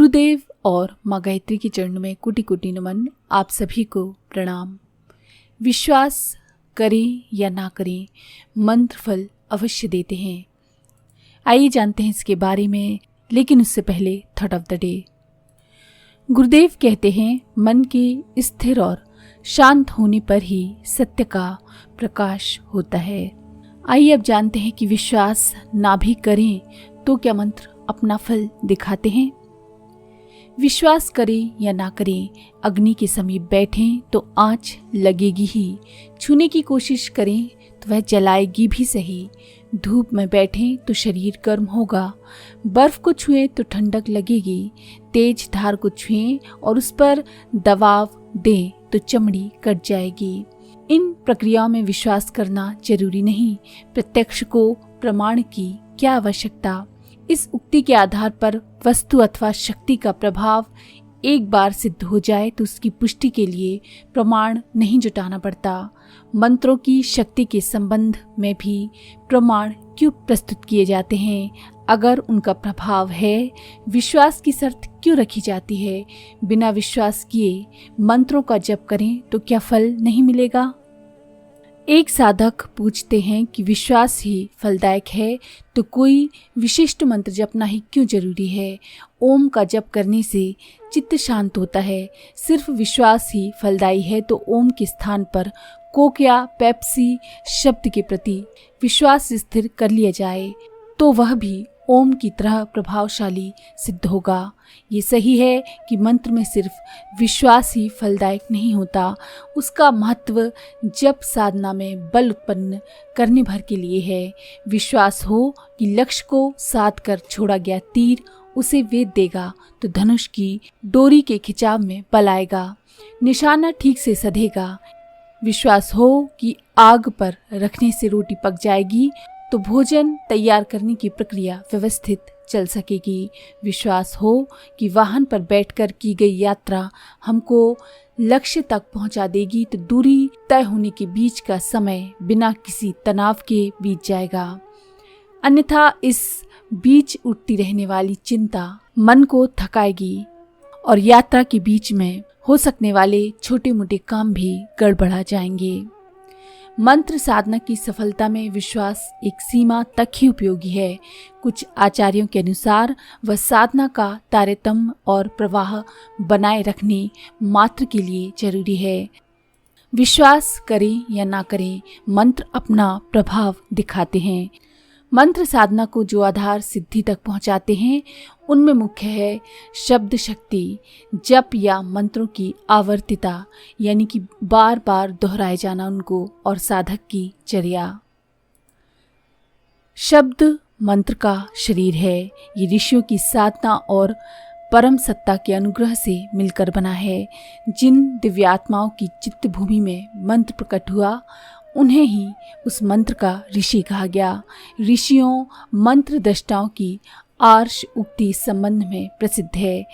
गुरुदेव और माँ गायत्री के चरणों में कोटि कोटि नमन। आप सभी को प्रणाम। विश्वास करें या ना करें, मंत्र फल अवश्य देते हैं। आइए जानते हैं इसके बारे में, लेकिन उससे पहले थॉट ऑफ द डे। गुरुदेव कहते हैं, मन के स्थिर और शांत होने पर ही सत्य का प्रकाश होता है। आइए अब जानते हैं कि विश्वास ना भी करें तो क्या मंत्र अपना फल दिखाते हैं। विश्वास करें या ना करें, अग्नि के समीप बैठें तो आंच लगेगी ही। छूने की कोशिश करें तो वह जलाएगी भी सही। धूप में बैठें तो शरीर गर्म होगा। बर्फ को छुएं तो ठंडक लगेगी। तेज धार को छुएं और उस पर दबाव दें तो चमड़ी कट जाएगी। इन प्रक्रियाओं में विश्वास करना जरूरी नहीं। प्रत्यक्ष को प्रमाण की क्या आवश्यकता। इस उक्ति के आधार पर वस्तु अथवा शक्ति का प्रभाव एक बार सिद्ध हो जाए तो उसकी पुष्टि के लिए प्रमाण नहीं जुटाना पड़ता। मंत्रों की शक्ति के संबंध में भी प्रमाण क्यों प्रस्तुत किए जाते हैं? अगर उनका प्रभाव है, विश्वास की शर्त क्यों रखी जाती है? बिना विश्वास किए मंत्रों का जप करें तो क्या फल नहीं मिलेगा? एक साधक पूछते हैं कि विश्वास ही फलदायक है तो कोई विशिष्ट मंत्र जपना ही क्यों जरूरी है? ओम का जप करने से चित्त शांत होता है। सिर्फ विश्वास ही फलदायी है तो ओम के स्थान पर कोक या पेप्सी शब्द के प्रति विश्वास स्थिर कर लिया जाए तो वह भी ओम की तरह प्रभावशाली सिद्ध होगा। ये सही है कि मंत्र में सिर्फ विश्वास ही फलदायक नहीं होता, उसका महत्व जप साधना में बल उत्पन्न करने भर के लिए है। विश्वास हो कि लक्ष्य को साध कर छोड़ा गया तीर उसे वेध देगा तो धनुष की डोरी के खिंचाव में बल आएगा, निशाना ठीक से सधेगा। विश्वास हो कि आग पर रखने से रोटी पक जाएगी तो भोजन तैयार करने की प्रक्रिया व्यवस्थित चल सकेगी। विश्वास हो कि वाहन पर बैठकर की गई यात्रा हमको लक्ष्य तक पहुंचा देगी तो दूरी तय होने के बीच का समय बिना किसी तनाव के बीत जाएगा। अन्यथा इस बीच उठती रहने वाली चिंता मन को थकाएगी और यात्रा के बीच में हो सकने वाले छोटे मोटे काम भी गड़बड़ा जाएंगे। मंत्र साधना की सफलता में विश्वास एक सीमा तक ही उपयोगी है। कुछ आचार्यों के अनुसार वह साधना का तारतम्य और प्रवाह बनाए रखने मात्र के लिए जरूरी है। विश्वास करें या ना करें, मंत्र अपना प्रभाव दिखाते हैं। मंत्र साधना को जो आधार सिद्धि तक पहुंचाते हैं उनमें मुख्य है शब्द शक्ति, जप या मंत्रों की आवर्तिता, यानी कि बार बार दोहराए जाना उनको, और साधक की चर्या। शब्द मंत्र का शरीर है। ये ऋषियों की साधना और परम सत्ता के अनुग्रह से मिलकर बना है। जिन दिव्यात्माओं की चित्त भूमि में मंत्र प्रकट हुआ उन्हें ही उस मंत्र का ऋषि कहा गया। ऋषियों मंत्र दृष्टाओं की आर्ष उक्ति संबंध में प्रसिद्ध है।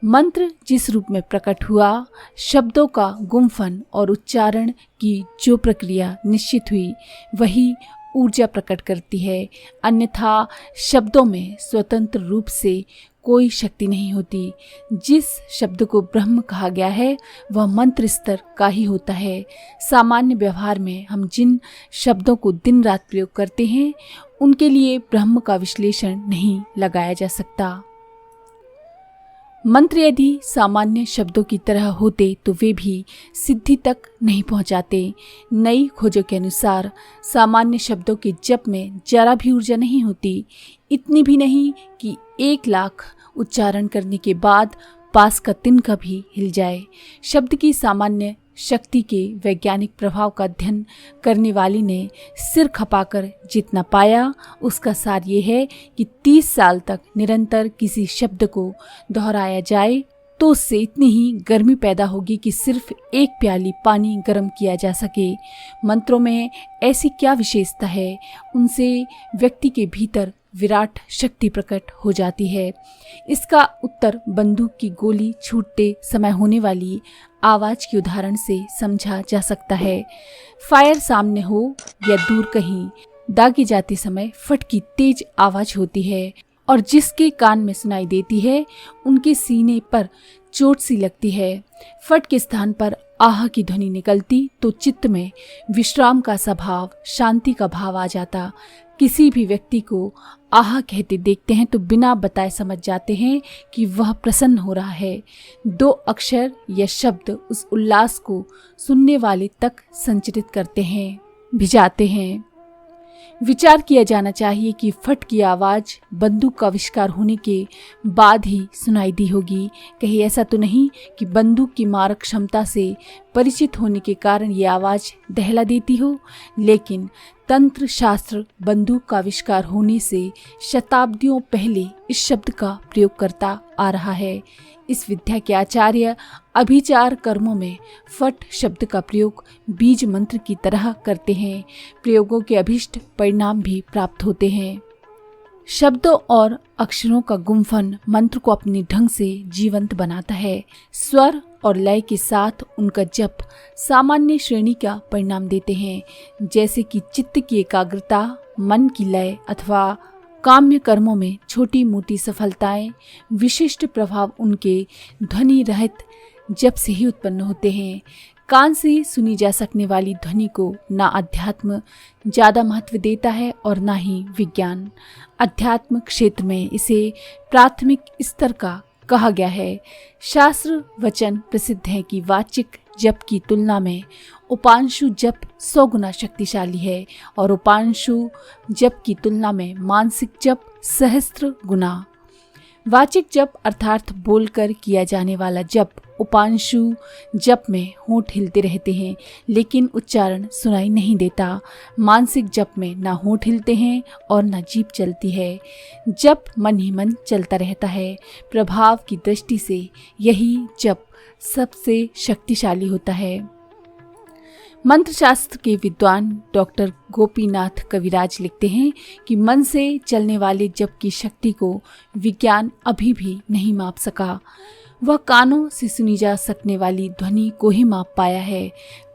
मंत्र जिस रूप में प्रकट हुआ, शब्दों का गुम्फन और उच्चारण की जो प्रक्रिया निश्चित हुई वही ऊर्जा प्रकट करती है। अन्यथा शब्दों में स्वतंत्र रूप से कोई शक्ति नहीं होती। जिस शब्द को ब्रह्म कहा गया है वह मंत्र स्तर का ही होता है। सामान्य व्यवहार में हम जिन शब्दों को दिन रात प्रयोग करते हैं उनके लिए ब्रह्म का विश्लेषण नहीं लगाया जा सकता। मंत्र यदि सामान्य शब्दों की तरह होते तो वे भी सिद्धि तक नहीं पहुंचाते। नई खोजों के अनुसार सामान्य शब्दों के जप में जरा भी ऊर्जा नहीं होती, इतनी भी नहीं कि 1,00,000 उच्चारण करने के बाद पास का तिनका भी हिल जाए। शब्द की सामान्य शक्ति के वैज्ञानिक प्रभाव का अध्ययन करने वाली ने सिर खपाकर जितना पाया उसका सार ये है कि 30 साल तक निरंतर किसी शब्द को दोहराया जाए तो उससे इतनी ही गर्मी पैदा होगी कि सिर्फ 1 प्याली पानी गर्म किया जा सके। मंत्रों में ऐसी क्या विशेषता है? उनसे व्यक्ति के भीतर विराट शक्ति प्रकट हो जाती है। इसका उत्तर बंदूक की गोली छूटते समय होने वाली आवाज के उदाहरण से समझा जा सकता है। फायर सामने हो या दूर कहीं, दागे जाते समय फट की तेज आवाज होती है और जिसके कान में सुनाई देती है उनके सीने पर चोट सी लगती है। फट के स्थान पर आह की ध्वनि निकलती तो चित्त में विश्राम का स्वभाव, शांति का भाव आ जाता। किसी भी व्यक्ति को आह कहते देखते हैं तो बिना बताए समझ जाते हैं कि वह प्रसन्न हो रहा है। 2 अक्षर या शब्द उस उल्लास को सुनने वाले तक संचरित करते हैं, भिजाते हैं। विचार किया जाना चाहिए कि फट की आवाज़ बंदूक का आविष्कार होने के बाद ही सुनाई दी होगी। कहीं ऐसा तो नहीं कि बंदूक की मारक क्षमता से परिचित होने के कारण ये आवाज़ दहला देती हो, लेकिन तंत्र शास्त्र बंदूक का आविष्कार होने से शताब्दियों पहले इस शब्द का प्रयोग करता आ रहा है। इस विद्या के आचार्य अभिचार कर्मों में फट शब्द का प्रयोग बीज मंत्र की तरह करते हैं। प्रयोगों के अभिष्ट परिणाम भी प्राप्त होते हैं। शब्दों और अक्षरों का गुंफन मंत्र को अपने ढंग से जीवंत बनाता है। स्वर और लय के साथ उनका जप सामान्य श्रेणी का परिणाम देते हैं, जैसे कि चित्त की एकाग्रता, मन की लय अथवा काम्य कर्मों में छोटी मोटी सफलताएं। विशिष्ट प्रभाव उनके ध्वनि रहित जप से ही उत्पन्न होते हैं। कान से सुनी जा सकने वाली ध्वनि को ना अध्यात्म ज़्यादा महत्व देता है और ना ही विज्ञान। अध्यात्म क्षेत्र में इसे प्राथमिक स्तर का कहा गया है। शास्त्र वचन प्रसिद्ध है कि वाचिक जप की तुलना में उपांशु जप 100 गुना शक्तिशाली है और उपांशु जप की तुलना में मानसिक जप सहस्त्र गुना। वाचिक जप अर्थात बोलकर किया जाने वाला जप, उपांशु जप में होंठ हिलते रहते हैं लेकिन उच्चारण सुनाई नहीं देता। मानसिक जप में ना होंठ हिलते हैं और ना जीभ चलती है। जप मन ही मन चलता रहता है। प्रभाव की दृष्टि से यही जप सबसे शक्तिशाली होता है। मंत्र शास्त्र के विद्वान डॉक्टर गोपीनाथ कविराज लिखते हैं कि मन से चलने वाले जप की शक्ति को विज्ञान अभी भी नहीं माप सका। वह कानों से सुनी जा सकने वाली ध्वनि को ही माप पाया है।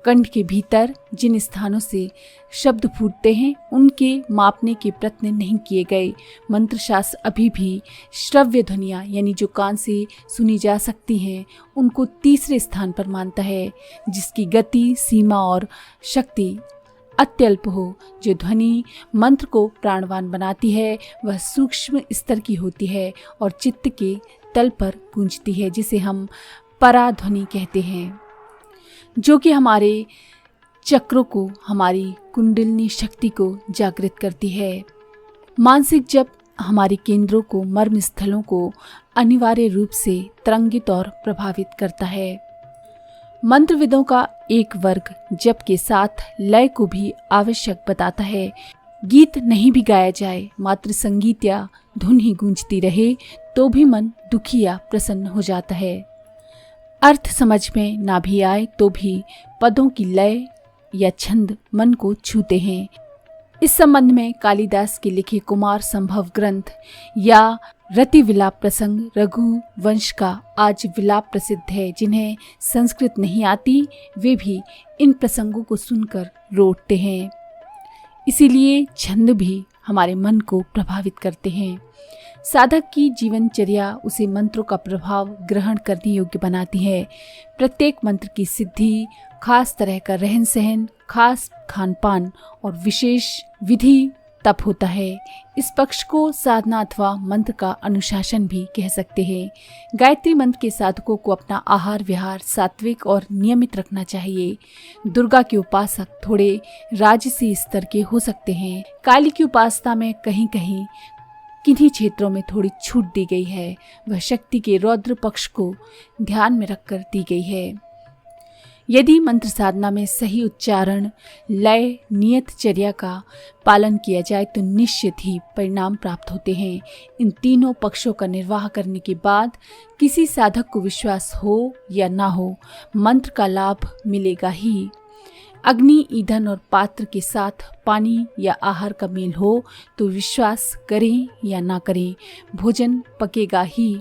कंठ के भीतर जिन स्थानों से शब्द फूटते हैं उनके मापने के प्रयत्न नहीं किए गए। मंत्र शास्त्र अभी भी श्रव्य ध्वनियाँ यानी जो कान से सुनी जा सकती हैं उनको तीसरे स्थान पर मानता है, जिसकी गति, सीमा और शक्ति अत्यल्प हो। जो ध्वनि मंत्र को प्राणवान बनाती है वह सूक्ष्म स्तर की होती है और चित्त के तल पर गूंजती है, जिसे हम पराध्वनि कहते हैं, जो कि हमारे चक्रों को, हमारी कुंडलिनी शक्ति को जागृत करती है। मानसिक जप हमारे केंद्रों को, मर्म स्थलों को अनिवार्य रूप से तरंगित और प्रभावित करता है। मंत्रविदों का एक वर्ग जप के साथ लय को भी आवश्यक बताता है। गीत नहीं भी गाया जाए, मात्र संगीत या धुन ही गूंजती रहे तो भी मन दुखी या प्रसन्न हो जाता है। अर्थ समझ में ना भी आए तो भी पदों की लय या छंद मन को छूते हैं। इस संबंध में कालिदास के लिखे कुमार संभव ग्रंथ या रति विलाप प्रसंग रघुवंश का आज विलाप प्रसिद्ध है। जिन्हें संस्कृत नहीं आती वे भी इन प्रसंगों को सुनकर रो उठते हैं। इसीलिए छंद भी हमारे मन को प्रभावित करते हैं। साधक की जीवनचर्या उसे मंत्रों का प्रभाव ग्रहण करने योग्य बनाती है। प्रत्येक मंत्र की सिद्धि, खास तरह का रहन सहन, खास खान पान और विशेष विधि तप होता है। इस पक्ष को साधना अथवा मंत्र का अनुशासन भी कह सकते हैं। गायत्री मंत्र के साधकों को अपना आहार विहार सात्विक और नियमित रखना चाहिए। दुर्गा के उपासक थोड़े राजसी स्तर के हो सकते हैं। काली की उपासना में कहीं कहीं किन्हीं क्षेत्रों में थोड़ी छूट दी गई है। वह शक्ति के रौद्र पक्ष को ध्यान में रखकर दी गई है। यदि मंत्र साधना में सही उच्चारण, लय, नियतचर्या का पालन किया जाए तो निश्चित ही परिणाम प्राप्त होते हैं। इन तीनों पक्षों का निर्वाह करने के बाद किसी साधक को विश्वास हो या ना हो, मंत्र का लाभ मिलेगा ही। अग्नि, ईंधन और पात्र के साथ पानी या आहार का मेल हो तो विश्वास करें या ना करें, भोजन पकेगा ही।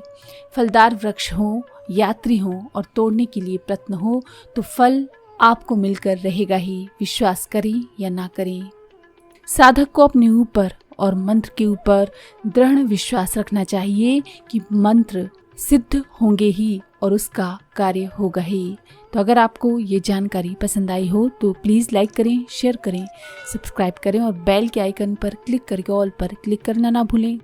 फलदार वृक्ष हो, यात्री हो और तोड़ने के लिए प्रयत्न हो तो फल आपको मिलकर रहेगा ही, विश्वास करें या ना करें। साधक को अपने ऊपर और मंत्र के ऊपर दृढ़ विश्वास रखना चाहिए कि मंत्र सिद्ध होंगे ही और उसका कार्य होगा ही। तो अगर आपको ये जानकारी पसंद आई हो तो प्लीज़ लाइक करें, शेयर करें, सब्सक्राइब करें और बेल के आइकन पर क्लिक करके ऑल पर क्लिक करना ना भूलें।